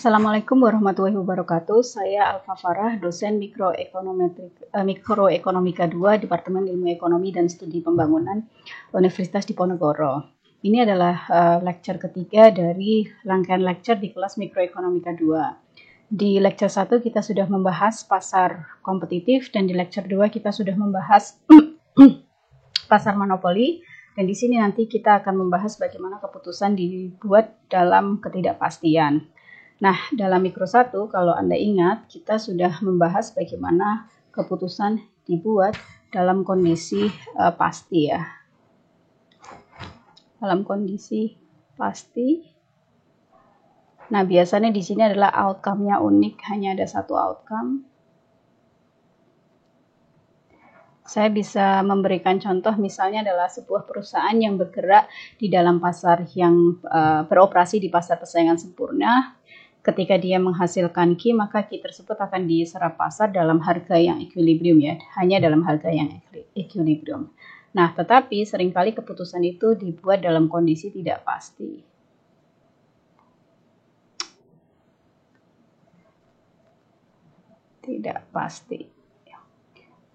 Assalamualaikum warahmatullahi wabarakatuh. Saya Alfa Farah, dosen Mikroekonomika 2, Departemen Ilmu Ekonomi dan Studi Pembangunan, Universitas Diponegoro. Ini adalah lecture ketiga dari rangkaian lecture di kelas Mikroekonomika 2. Di lecture 1 kita sudah membahas pasar kompetitif dan di lecture 2 kita sudah membahas pasar monopoli. Dan di sini nanti kita akan membahas bagaimana keputusan dibuat dalam ketidakpastian. Nah, dalam mikro 1, kalau Anda ingat, kita sudah membahas bagaimana keputusan dibuat dalam kondisi pasti ya. Dalam kondisi pasti. Nah, biasanya di sini adalah outcome-nya unik, hanya ada satu outcome. Saya bisa memberikan contoh, misalnya adalah sebuah perusahaan yang bergerak di dalam pasar yang beroperasi di pasar persaingan sempurna. Ketika dia menghasilkan Q, maka Q tersebut akan diserap pasar dalam harga yang equilibrium ya, hanya dalam harga yang equilibrium. Nah, tetapi seringkali keputusan itu dibuat dalam kondisi tidak pasti. Tidak pasti.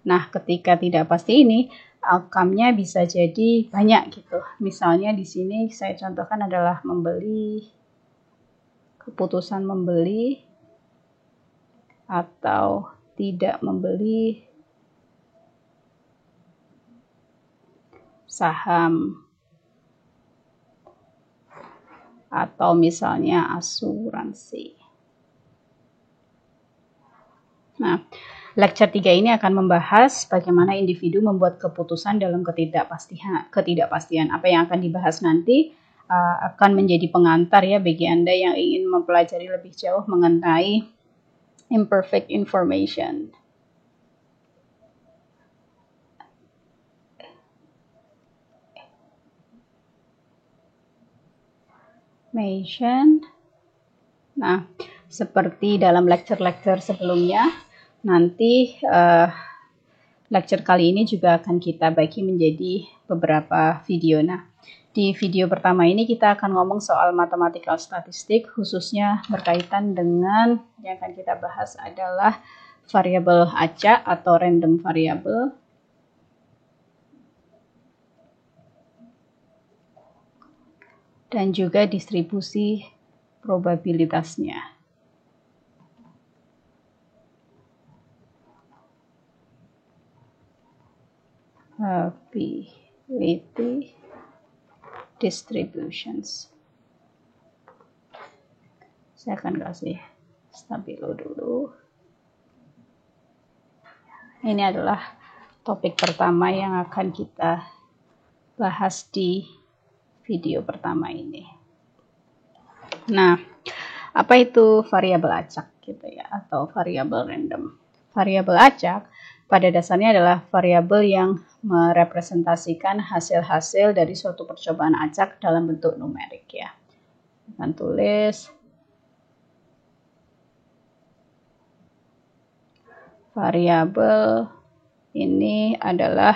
Nah, ketika tidak pasti ini, outcome-nya bisa jadi banyak gitu. Misalnya di sini saya contohkan adalah membeli, keputusan membeli atau tidak membeli saham atau misalnya asuransi. Nah, lecture 3 ini akan membahas bagaimana individu membuat keputusan dalam ketidakpastian. Apa yang akan dibahas nanti akan menjadi pengantar ya bagi Anda yang ingin mempelajari lebih jauh mengenai imperfect information. Nah, seperti dalam lecture-lecture sebelumnya, nanti lecture kali ini juga akan kita bagi menjadi beberapa video. Nah, di video pertama ini kita akan ngomong soal mathematical statistik, khususnya berkaitan dengan yang akan kita bahas adalah variabel acak atau random variable. Dan juga distribusi probabilitasnya. Probability distributions. Saya akan kasih stabilo dulu. Ini adalah topik pertama yang akan kita bahas di video pertama ini. Nah, apa itu variabel acak gitu ya, atau variabel random? Variabel acak pada dasarnya adalah variabel yang merepresentasikan hasil-hasil dari suatu percobaan acak dalam bentuk numerik ya. Akan tulis variabel ini adalah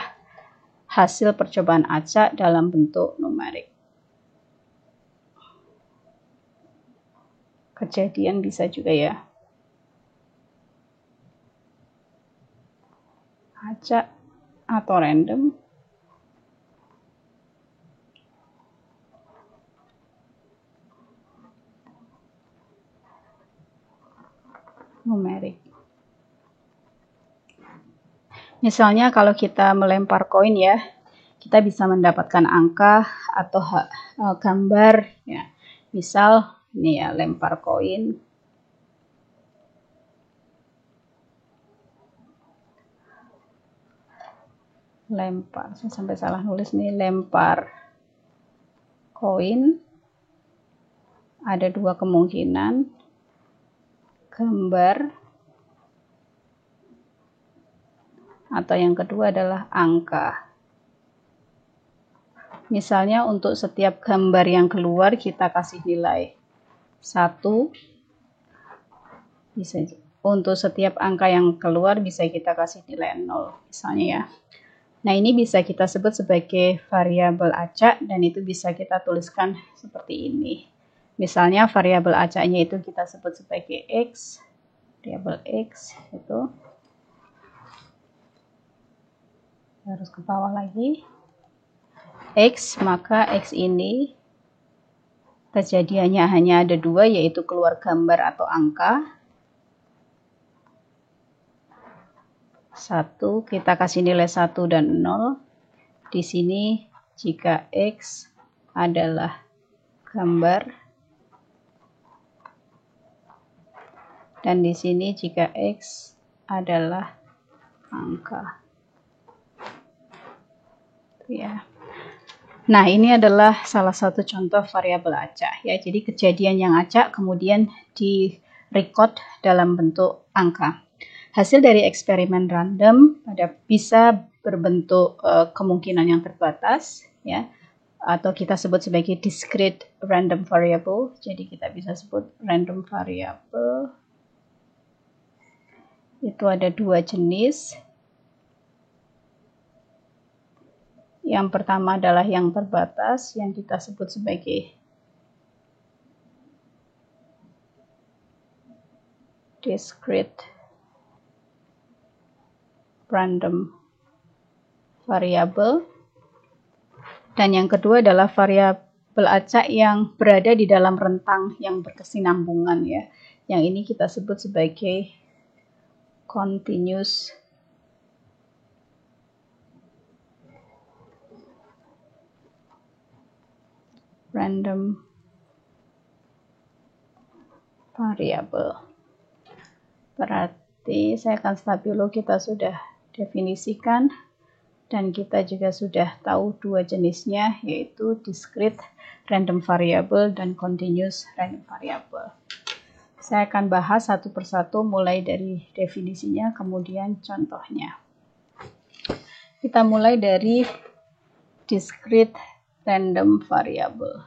hasil percobaan acak dalam bentuk numerik. Kejadian bisa juga ya. Acak atau random. Numerik. Misalnya kalau kita melempar koin ya, kita bisa mendapatkan angka atau gambar ya. Misal ini ya, lempar koin. Lempar, saya sampai salah nulis nih, lempar koin. Ada dua kemungkinan. Gambar atau yang kedua adalah angka. Misalnya untuk setiap gambar yang keluar kita kasih nilai 1. Bisa untuk setiap angka yang keluar bisa kita kasih nilai 0 misalnya ya. Nah, ini bisa kita sebut sebagai variabel acak dan itu bisa kita tuliskan seperti ini. Misalnya variabel acaknya itu kita sebut sebagai X, variabel X itu harus ke bawah lagi. X, maka X ini kejadiannya hanya ada dua, yaitu keluar gambar atau angka. 1, kita kasih nilai 1 dan 0. Di sini jika X adalah gambar, dan di sini jika X adalah angka. Ya. Nah, ini adalah salah satu contoh variabel acak ya. Jadi kejadian yang acak kemudian direcord dalam bentuk angka. Hasil dari eksperimen random bisa berbentuk kemungkinan yang terbatas ya, atau kita sebut sebagai discrete random variable. Jadi kita bisa sebut random variable itu ada dua jenis. Yang pertama adalah yang terbatas, yang kita sebut sebagai discrete random variable. Dan yang kedua adalah variabel acak yang berada di dalam rentang yang berkesinambungan ya. Yang ini kita sebut sebagai continuous random variable. Berarti saya akan stop dulu, kita sudah definisikan dan kita juga sudah tahu dua jenisnya, yaitu discrete random variable dan continuous random variable. Saya akan bahas satu persatu mulai dari definisinya kemudian contohnya. Kita mulai dari discrete random variable.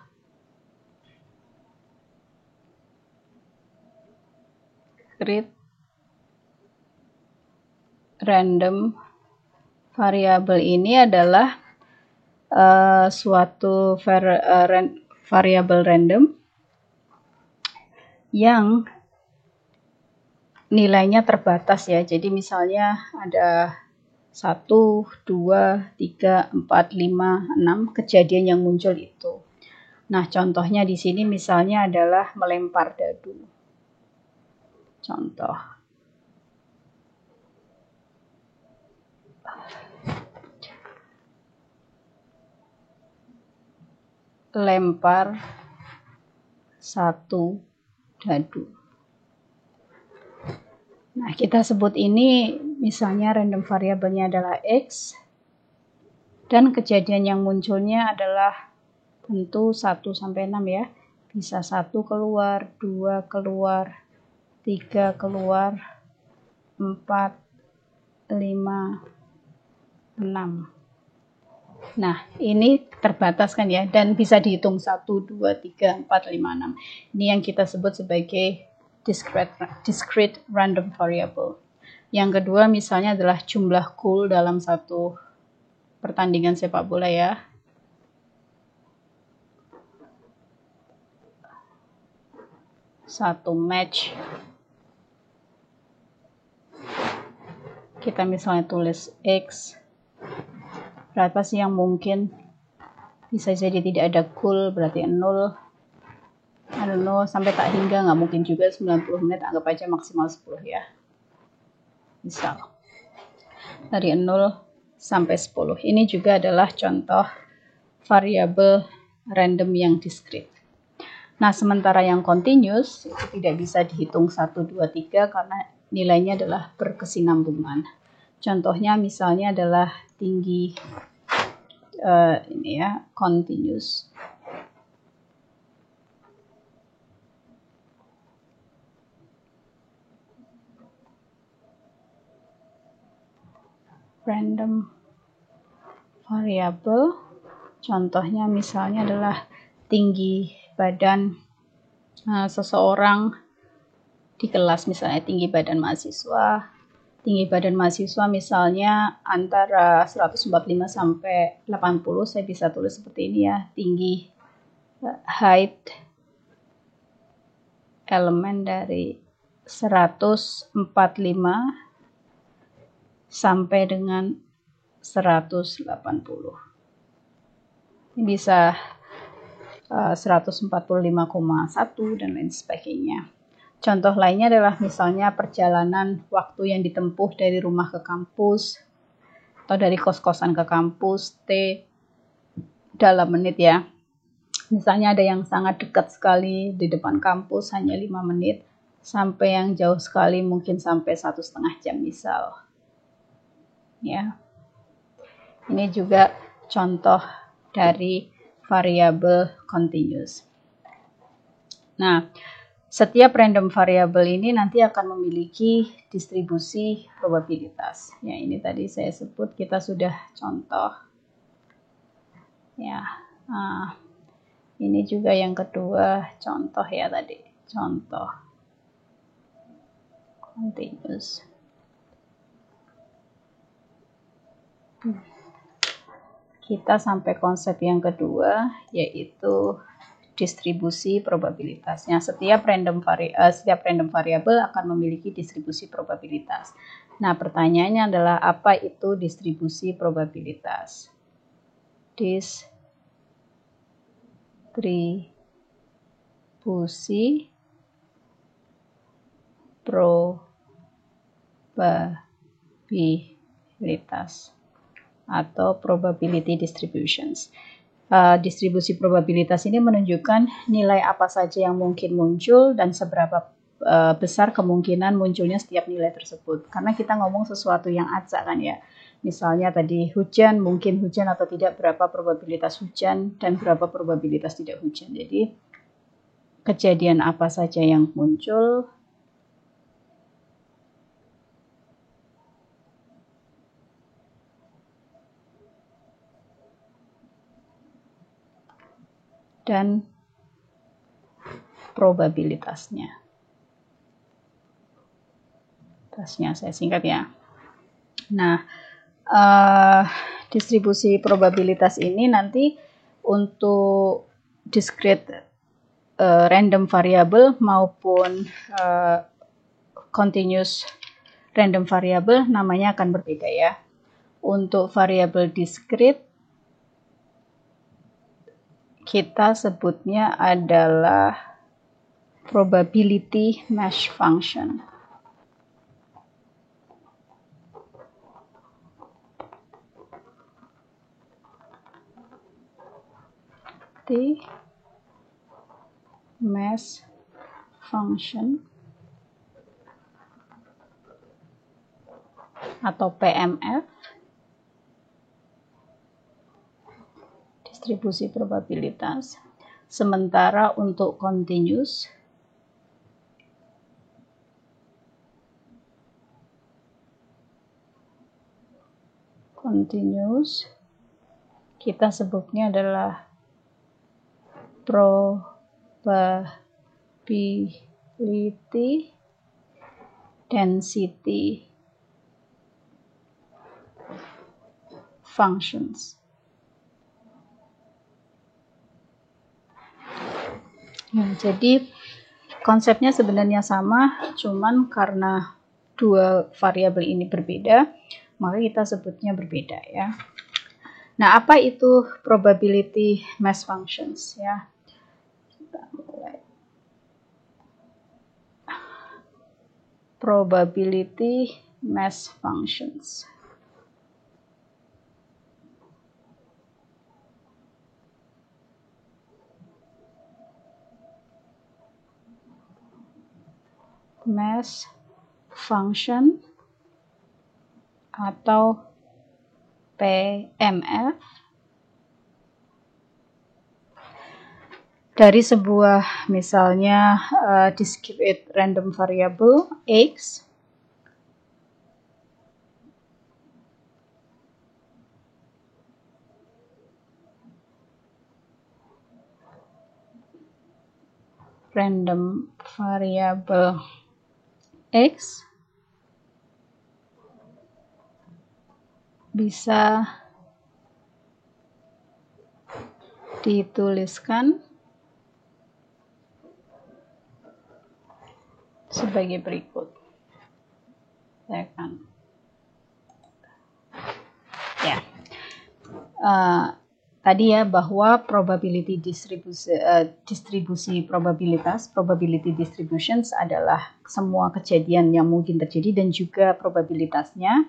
Discrete random variable ini adalah suatu variabel random yang nilainya terbatas ya. Jadi misalnya ada 1, 2, 3, 4, 5, 6 kejadian yang muncul itu. Nah, contohnya di sini misalnya adalah melempar dadu. Contoh. Lempar 1 dadu. Nah, kita sebut ini misalnya random variabelnya adalah X dan kejadian yang munculnya adalah tentu 1 sampai 6 ya. Bisa 1 keluar, 2 keluar, 3 keluar, 4, 5, 6. Nah, ini terbatas kan ya, dan bisa dihitung 1, 2, 3, 4, 5, 6. Ini yang kita sebut sebagai discrete random variable. Yang kedua misalnya adalah jumlah gol dalam satu pertandingan sepak bola ya. Satu match. Kita misalnya tulis X. Berapa sih yang mungkin? Bisa jadi tidak ada gol, berarti 0. I don't know, sampai tak hingga, nggak mungkin juga 90 menit, anggap aja maksimal 10 ya. Misal. Dari 0 sampai 10. Ini juga adalah contoh variabel random yang discrete. Nah, sementara yang continuous itu tidak bisa dihitung 1, 2, 3 karena nilainya adalah berkesinambungan. Contohnya misalnya adalah tinggi ini ya, continuous. Random variable. Contohnya misalnya adalah tinggi badan seseorang di kelas, misalnya tinggi badan mahasiswa. Tinggi badan mahasiswa misalnya antara 145 sampai 80, saya bisa tulis seperti ini ya. Tinggi height elemen dari 145 sampai dengan 180. Ini bisa 145,1 dan lain sebagainya. Contoh lainnya adalah misalnya perjalanan waktu yang ditempuh dari rumah ke kampus atau dari kos-kosan ke kampus T dalam menit ya. Misalnya ada yang sangat dekat sekali di depan kampus hanya 5 menit, sampai yang jauh sekali mungkin sampai 1,5 jam misal. Ya. Ini juga contoh dari variabel continuous. Nah, setiap random variable ini nanti akan memiliki distribusi probabilitas. Ya, ini tadi saya sebut kita sudah contoh. Ya. Nah, ini juga yang kedua contoh ya tadi, contoh continuous. Kita sampai konsep yang kedua yaitu distribusi probabilitasnya. Setiap random variabel akan memiliki distribusi probabilitas. Nah, pertanyaannya adalah apa itu distribusi probabilitas? Distribusi probabilitas atau probability distributions. Distribusi probabilitas ini menunjukkan nilai apa saja yang mungkin muncul dan seberapa besar kemungkinan munculnya setiap nilai tersebut. Karena kita ngomong sesuatu yang acak kan ya. Misalnya tadi hujan, mungkin hujan atau tidak, berapa probabilitas hujan dan berapa probabilitas tidak hujan. Jadi kejadian apa saja yang muncul dan probabilitasnya. Saya singkat ya. Nah, distribusi probabilitas ini nanti untuk discrete random variable maupun continuous random variable namanya akan berbeda ya. Untuk variabel discrete kita sebutnya adalah probability mesh function. Mesh function atau PMF, distribusi probabilitas. Sementara untuk continuous kita sebutnya adalah probability density functions. Nah, jadi konsepnya sebenarnya sama, cuman karena dua variabel ini berbeda, maka kita sebutnya berbeda ya. Nah, apa itu probability mesh functions ya? Kita mulai. Probability mesh functions. Mesh function atau PMF dari sebuah misalnya discrete random variable X random variable X bisa dituliskan sebagai berikut. Saya akan ya. Tadi ya bahwa probability distribusi probabilitas, probability distributions adalah semua kejadian yang mungkin terjadi dan juga probabilitasnya.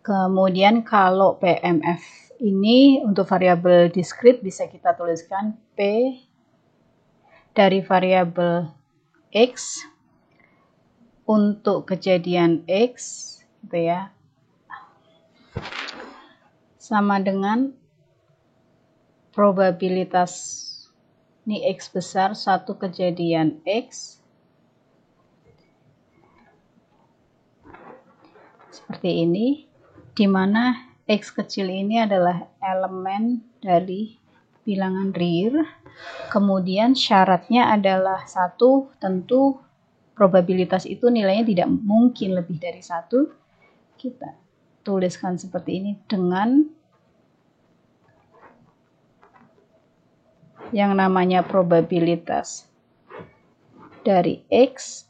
Kemudian kalau PMF ini untuk variabel diskrit bisa kita tuliskan P dari variabel X untuk kejadian X gitu ya, sama dengan probabilitas ini X besar satu kejadian X seperti ini, di mana X kecil ini adalah elemen dari bilangan real. Kemudian syaratnya adalah satu, tentu probabilitas itu nilainya tidak mungkin lebih dari satu. Kita tuliskan seperti ini dengan yang namanya probabilitas dari X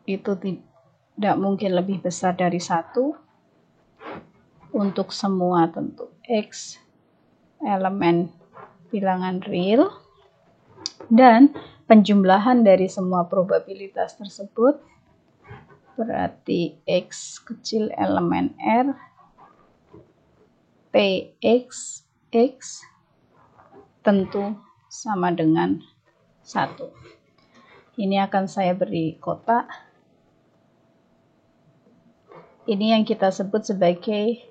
itu tidak mungkin lebih besar dari 1 untuk semua tentu X elemen bilangan real, dan penjumlahan dari semua probabilitas tersebut berarti X kecil elemen R Px X tentu sama dengan 1. Ini akan saya beri kotak. Ini yang kita sebut sebagai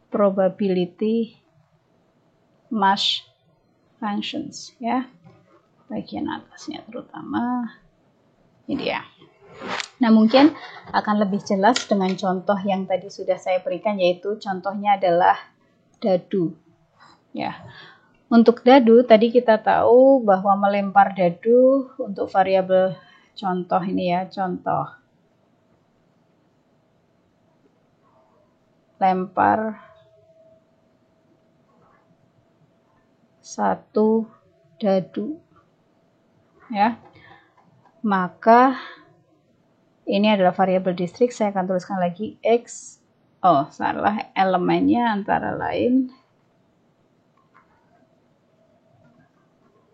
probability mass functions ya. Bagian atasnya terutama ini dia. Nah, mungkin akan lebih jelas dengan contoh yang tadi sudah saya berikan, yaitu contohnya adalah dadu ya. Untuk dadu tadi kita tahu bahwa melempar dadu untuk variabel contoh ini ya, contoh lempar 1 dadu ya, maka ini adalah variabel distrik. Saya akan tuliskan lagi X, elemennya antara lain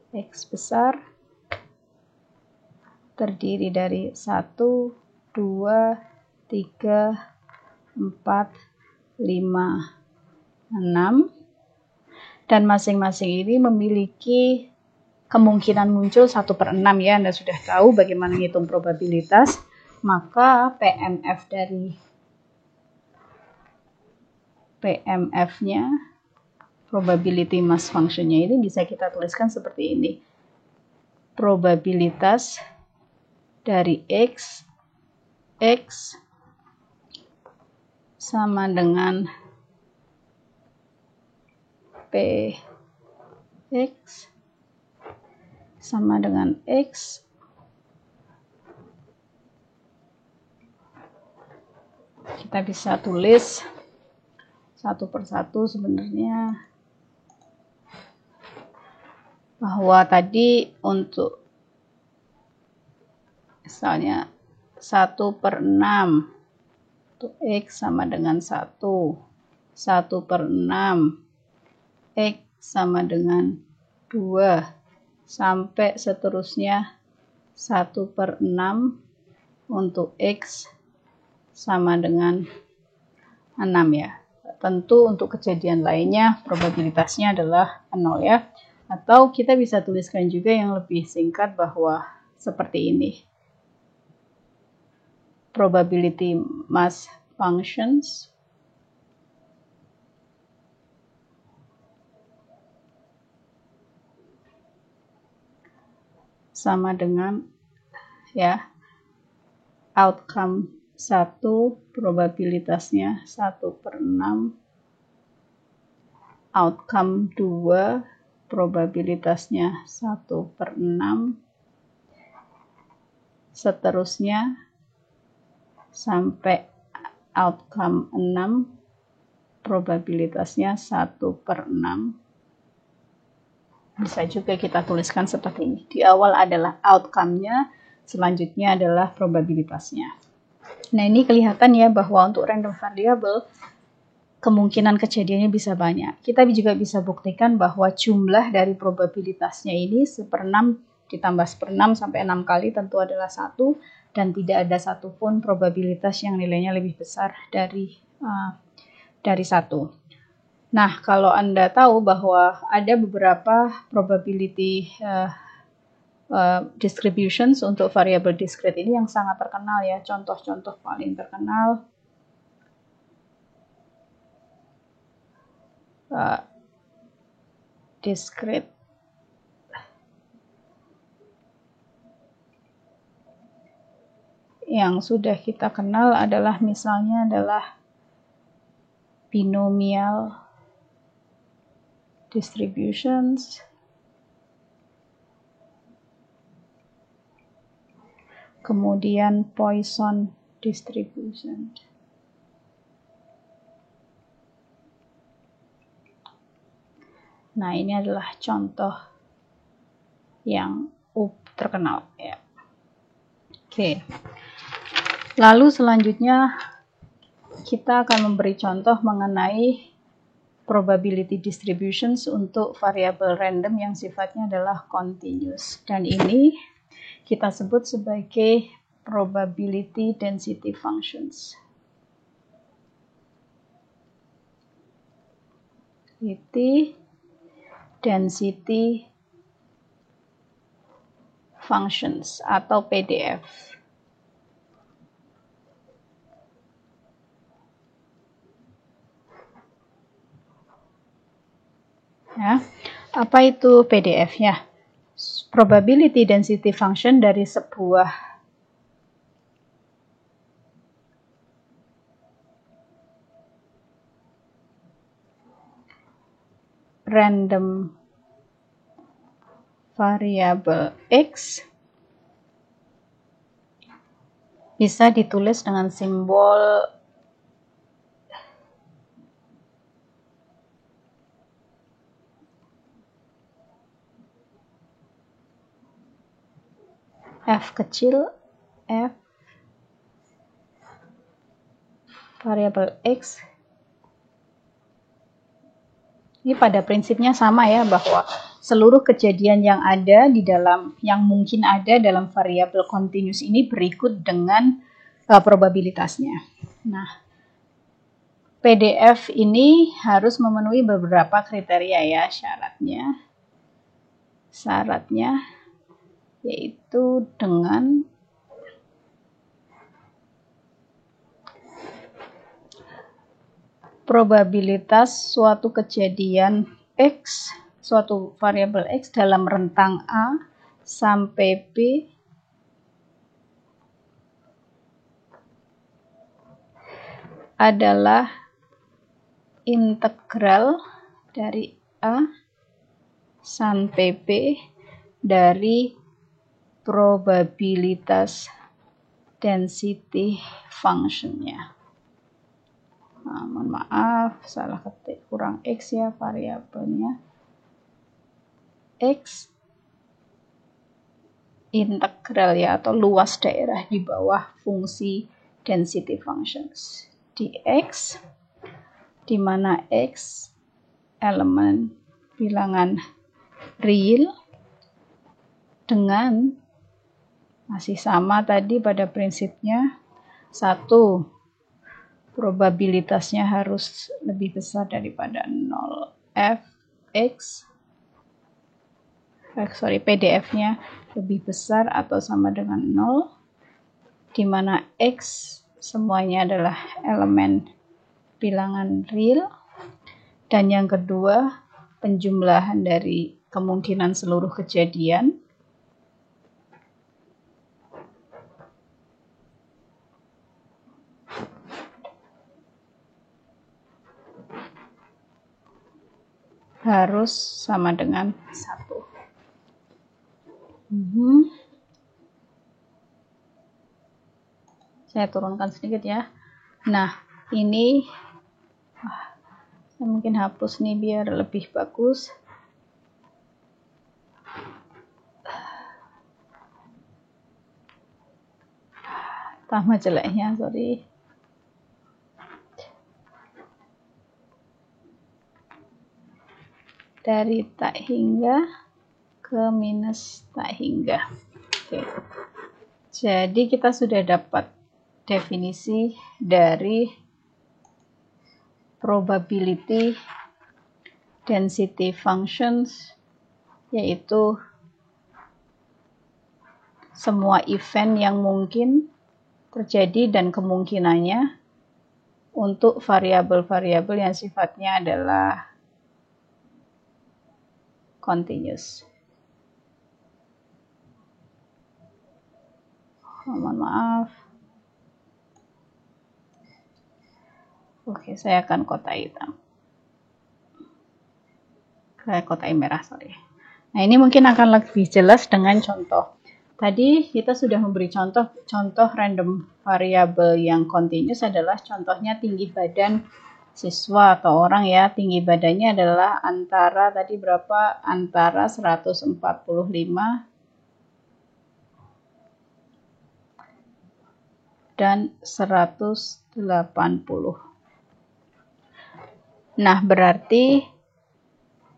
X besar terdiri dari 1, 2, 3, 4, 5, 6, dan masing-masing ini memiliki kemungkinan muncul 1/6 ya. Anda sudah tahu bagaimana menghitung probabilitas, maka PMF-nya probability mass function-nya ini bisa kita tuliskan seperti ini. Probabilitas dari X sama dengan Px sama dengan X kita bisa tulis satu persatu sebenarnya, bahwa tadi untuk misalnya 1/6 untuk X sama dengan 1, 1/6 X sama dengan 2, sampai seterusnya 1/6 untuk X sama dengan 6 ya. Tentu untuk kejadian lainnya probabilitasnya adalah 0 ya. Atau kita bisa tuliskan juga yang lebih singkat bahwa seperti ini. Probability mass functions sama dengan ya, outcome 1 probabilitasnya 1/6, outcome 2 probabilitasnya 1/6, seterusnya sampai outcome 6 probabilitasnya 1/6, Bisa juga kita tuliskan seperti ini. Di awal adalah outcome-nya, selanjutnya adalah probabilitasnya. Nah, ini kelihatan ya bahwa untuk random variable kemungkinan kejadiannya bisa banyak. Kita juga bisa buktikan bahwa jumlah dari probabilitasnya ini 1/6 ditambah 1/6 sampai 6 kali tentu adalah 1, dan tidak ada satupun probabilitas yang nilainya lebih besar dari 1. Nah, kalau Anda tahu bahwa ada beberapa probability distributions untuk variable discrete ini yang sangat terkenal ya. Contoh-contoh paling terkenal discrete yang sudah kita kenal adalah misalnya adalah binomial distributions, kemudian Poisson distribution. Nah, ini adalah contoh yang terkenal ya. Oke. Lalu selanjutnya kita akan memberi contoh mengenai probability distributions untuk variabel random yang sifatnya adalah continuous. Dan ini kita sebut sebagai probability density functions. Probability density functions atau PDF. Ya, apa itu PDF ya? Probability density function dari sebuah random variable X bisa ditulis dengan simbol F kecil, F variabel X. Ini pada prinsipnya sama ya, bahwa seluruh kejadian yang ada di dalam, yang mungkin ada dalam variabel continuous ini berikut dengan probabilitasnya. Nah, PDF ini harus memenuhi beberapa kriteria ya, syaratnya yaitu dengan probabilitas suatu kejadian X, suatu variabel X dalam rentang A sampai B adalah integral dari A sampai B dari probabilitas density function-nya. Nah, mohon maaf, salah ketik, kurang X ya variabelnya. X integral ya, atau luas daerah di bawah fungsi density functions. Dx, di mana X elemen bilangan real dengan masih sama tadi pada prinsipnya, 1, probabilitasnya harus lebih besar daripada 0. PDF-nya lebih besar atau sama dengan 0, di mana X semuanya adalah elemen bilangan real, dan yang kedua, penjumlahan dari kemungkinan seluruh kejadian harus sama dengan 1. Saya turunkan sedikit ya. Nah, ini saya mungkin hapus nih biar lebih bagus. Tambah jeleknya, sorry. Dari tak hingga ke minus tak hingga. Oke. Jadi kita sudah dapat definisi dari probability density functions, yaitu semua event yang mungkin terjadi dan kemungkinannya untuk variabel-variabel yang sifatnya adalah continuous. Mohon maaf. Oke, saya akan kotai hitam. Saya kotai merah, sorry. Nah, ini mungkin akan lebih jelas dengan contoh. Tadi kita sudah memberi contoh random variabel yang continuous adalah contohnya tinggi badan siswa atau orang ya. Tinggi badannya adalah antara tadi berapa? Antara 145 dan 180. Nah, berarti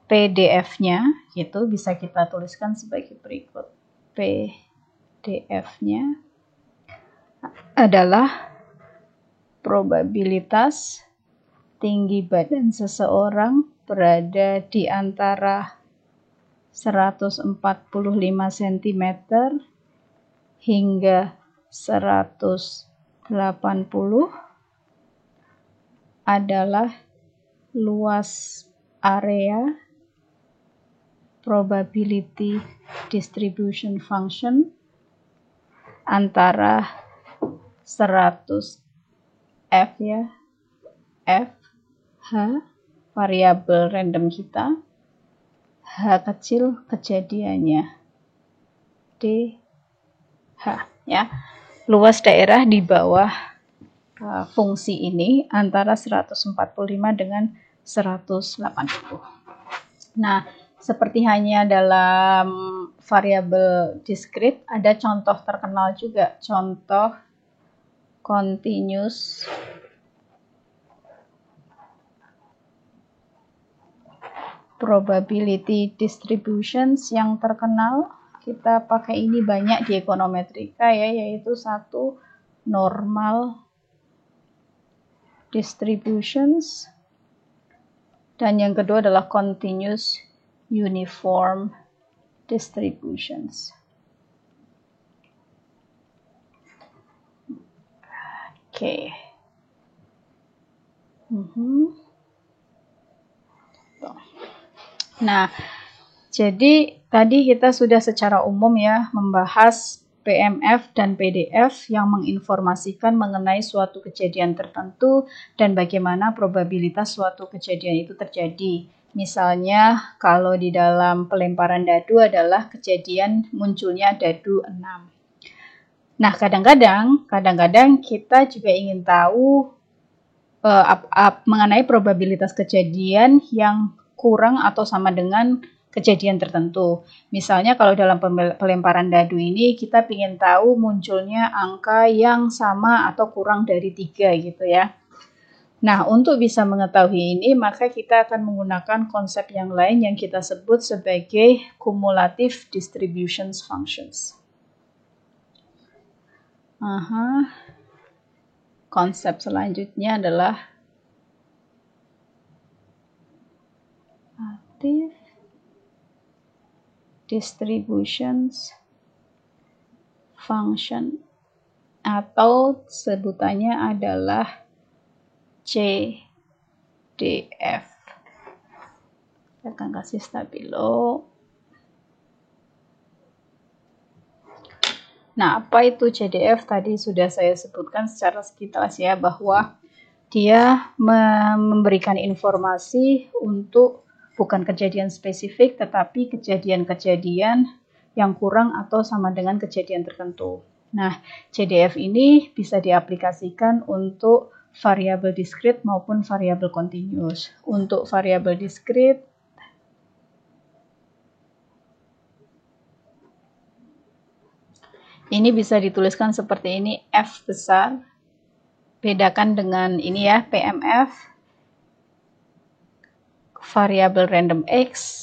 PDF-nya itu bisa kita tuliskan sebagai berikut. PDF-nya adalah probabilitas tinggi badan seseorang berada di antara 145 cm hingga 180 adalah luas area probability distribution function antara 100 F ya, F, H, variabel random kita, H kecil kejadiannya, D, H ya. Luas daerah di bawah fungsi ini antara 145 dengan 180. Nah, seperti hanya dalam variabel diskrit, ada contoh terkenal juga, contoh continuous probability distributions yang terkenal. Kita pakai ini banyak di ekonometrika ya, yaitu satu normal distributions dan yang kedua adalah continuous uniform distributions. Oke. Nah, jadi tadi kita sudah secara umum ya membahas PMF dan PDF yang menginformasikan mengenai suatu kejadian tertentu dan bagaimana probabilitas suatu kejadian itu terjadi. Misalnya kalau di dalam pelemparan dadu adalah kejadian munculnya dadu 6. Nah, kadang-kadang kita juga ingin tahu mengenai probabilitas kejadian yang kurang atau sama dengan kejadian tertentu. Misalnya kalau dalam pelemparan dadu ini kita ingin tahu munculnya angka yang sama atau kurang dari 3 gitu ya. Nah, untuk bisa mengetahui ini maka kita akan menggunakan konsep yang lain yang kita sebut sebagai cumulative distribution functions. Konsep selanjutnya adalah active distributions function atau sebutannya adalah CDF. Saya akan kasih stabilo. Nah, apa itu CDF? Tadi sudah saya sebutkan secara sekilas ya, bahwa dia memberikan informasi untuk bukan kejadian spesifik, tetapi kejadian-kejadian yang kurang atau sama dengan kejadian tertentu. Nah, CDF ini bisa diaplikasikan untuk variabel diskrit maupun variabel continuous. Untuk variabel diskrit, Ini bisa dituliskan seperti ini, F besar. Bedakan dengan ini ya, PMF, variabel random X,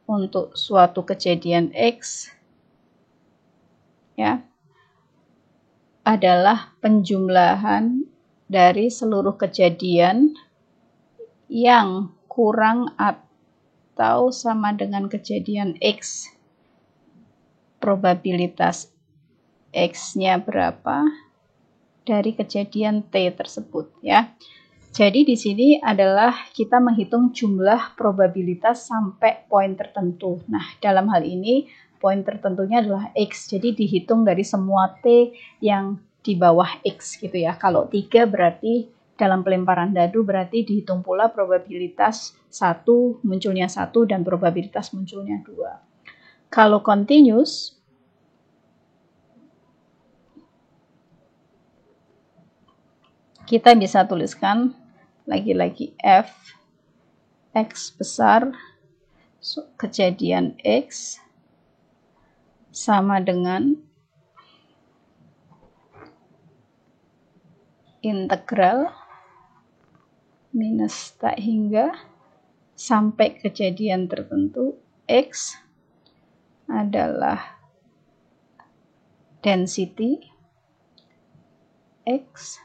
untuk suatu kejadian X, ya, adalah penjumlahan dari seluruh kejadian yang kurang atau sama dengan kejadian X. Probabilitas X-nya berapa dari kejadian T tersebut, ya. Jadi di sini adalah kita menghitung jumlah probabilitas sampai poin tertentu. Nah, dalam hal ini poin tertentunya adalah X. Jadi dihitung dari semua T yang di bawah X gitu ya. Kalau 3 berarti dalam pelemparan dadu berarti dihitung pula probabilitas 1 munculnya 1 dan probabilitas munculnya 2. Kalau continuous, kita bisa tuliskan lagi-lagi F X besar kejadian X sama dengan integral minus tak hingga sampai kejadian tertentu X adalah density X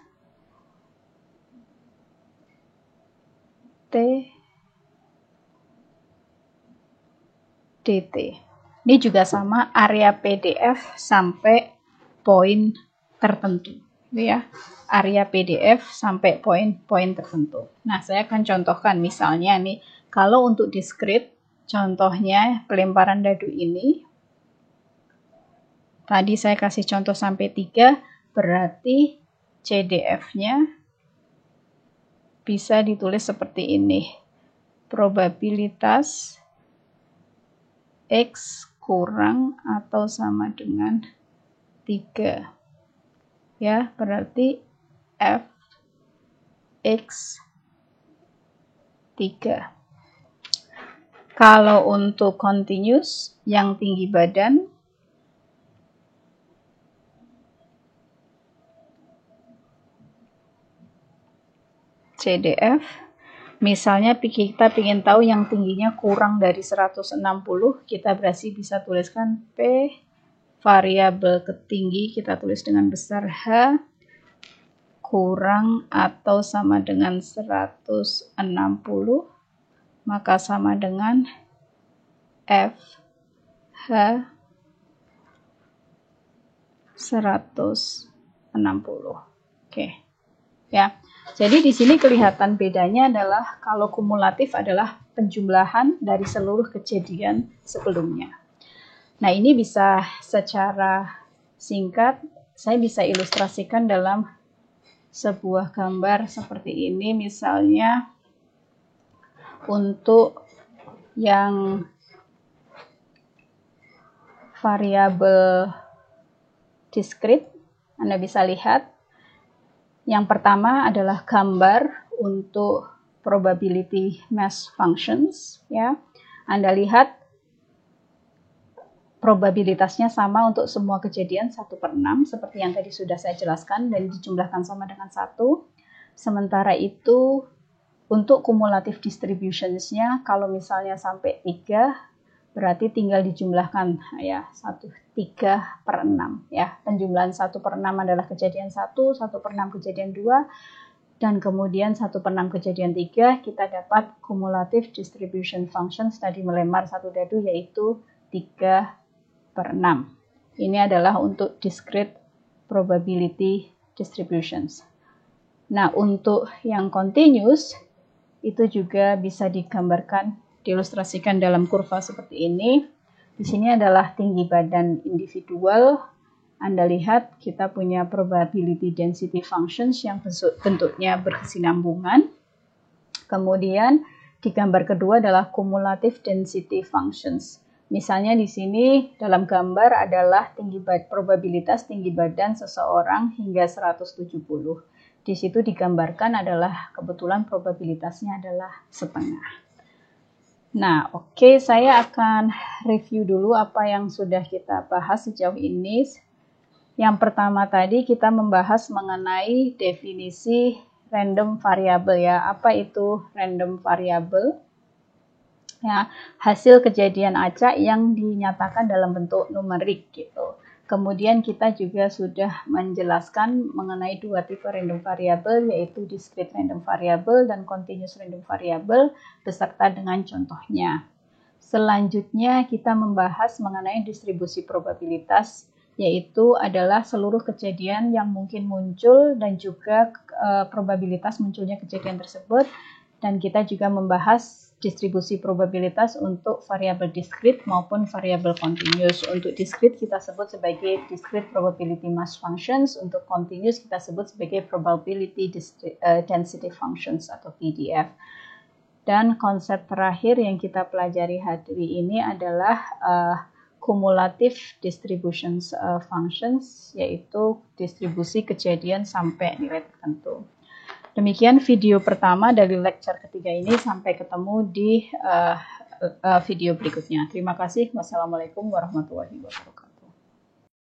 T dt. Ini juga sama, area PDF sampai poin tertentu, ya. Area PDF sampai poin-poin tertentu. Nah, saya akan contohkan misalnya nih, kalau untuk discrete, contohnya pelemparan dadu ini, tadi saya kasih contoh sampai 3, berarti CDF-nya bisa ditulis seperti ini. Probabilitas X kurang atau sama dengan 3. Ya, berarti F X 3. Kalau untuk continuous yang tinggi badan, CDF, misalnya kita ingin tahu yang tingginya kurang dari 160, kita berarti bisa tuliskan P, variabel ketinggi kita tulis dengan besar H, kurang atau sama dengan 160, maka sama dengan F H 160. Oke. Ya. Jadi di sini kelihatan bedanya adalah kalau kumulatif adalah penjumlahan dari seluruh kejadian sebelumnya. Nah, ini bisa secara singkat saya bisa ilustrasikan dalam sebuah gambar seperti ini, misalnya untuk yang variabel discrete, Anda bisa lihat yang pertama adalah gambar untuk probability mass functions, ya. Anda lihat probabilitasnya sama untuk semua kejadian 1/6 seperti yang tadi sudah saya jelaskan dan dijumlahkan sama dengan 1. Sementara itu untuk cumulative distributions-nya kalau misalnya sampai 3 berarti tinggal dijumlahkan ya 3/6 ya. Penjumlahan 1/6 adalah kejadian 1, 1/6 kejadian 2 dan kemudian 1/6 kejadian 3 kita dapat cumulative distribution functions tadi melempar satu dadu yaitu 3/6. Ini adalah untuk discrete probability distributions. Nah, untuk yang continuous itu juga bisa digambarkan, diilustrasikan dalam kurva seperti ini. Di sini adalah tinggi badan individual. Anda lihat kita punya probability density functions yang bentuknya berkesinambungan. Kemudian di gambar kedua adalah cumulative density functions. Misalnya di sini dalam gambar adalah probabilitas tinggi badan seseorang hingga 170. Di situ digambarkan adalah kebetulan probabilitasnya adalah setengah. Nah, oke, saya akan review dulu apa yang sudah kita bahas sejauh ini. Yang pertama tadi kita membahas mengenai definisi random variable ya. Apa itu random variable? Ya, hasil kejadian acak yang dinyatakan dalam bentuk numerik gitu. Kemudian kita juga sudah menjelaskan mengenai dua tipe random variable, yaitu discrete random variable dan continuous random variable beserta dengan contohnya. Selanjutnya kita membahas mengenai distribusi probabilitas, yaitu adalah seluruh kejadian yang mungkin muncul dan juga probabilitas munculnya kejadian tersebut. Dan kita juga membahas distribusi probabilitas untuk variabel discrete maupun variabel continuous. Untuk discrete kita sebut sebagai discrete probability mass functions, untuk continuous kita sebut sebagai probability density functions atau PDF. Dan konsep terakhir yang kita pelajari hari ini adalah cumulative distributions functions, yaitu distribusi kejadian sampai nilai tertentu. Demikian video pertama dari lecture ketiga ini. Sampai ketemu di video berikutnya. Terima kasih. Wassalamualaikum warahmatullahi wabarakatuh.